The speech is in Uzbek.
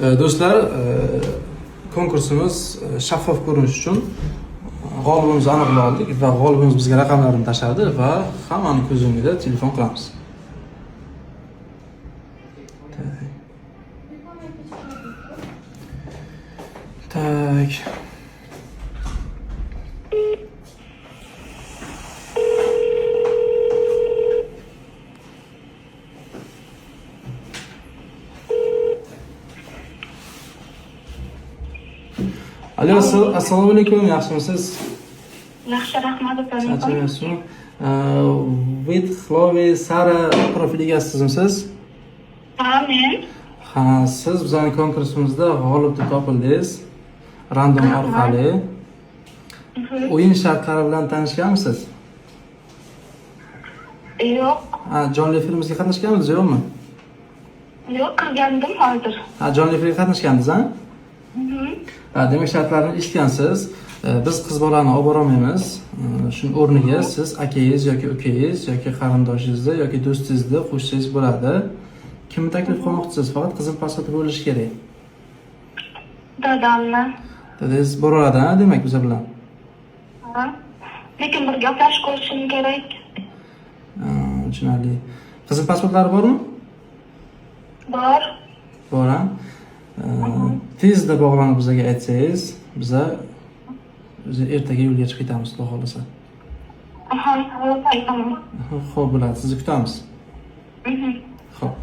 Do'stlar, konkursimiz shaffof ko'rinish uchun g'olibimizni aniqlab oldik va g'olibimiz bizga raqamlarini tashladi va hammaning ko'z o'ngida telefon qilamiz. Tak. Alo, assalomu alaykum, yaxshimisiz? Yaxshi, rahmat opam. Charchamayapsizmi? With Chloe Sara profil egasizmisiz? Ha, men. Ha, siz bizning konkursimizda g'olib deb topildingiz. Random orqali. O'yin shartlari bilan tanishganmisiz? Yo'q. Ha, jonli efirimizga qatnashganmisiz, yo'qmi? Yo'q, qilgandim hozir. Ha, jonli efirga qatnashgandingiz, ha? Ha, demak shartlarni eshitgansiz. Biz qiz bolani olib borolmaymiz. Shuning o'rniga siz akangiz yoki ukangiz yoki qarindoshingizni yoki do'stingizni qo'shsangiz bo'ladi. Kimni taklif qilmoqchisiz? Faqat qizil pasporti bo'lishi kerak. Dadamni. Dadangiz bora oladi, ha, demak biz bilan. Ha. Lekin bir gaplashib ko'rishim kerak. Tushunarli. Qizil pasportlari bormi? Bor. Bor, ha. Tezda bog'lanib bizga aytsangiz, biz ertaga yo'lga chiqib ketamiz, xudo xolasa. Aha, aytaman. Xo'p, bo'ladi. Sizni kutamiz. Xo'p.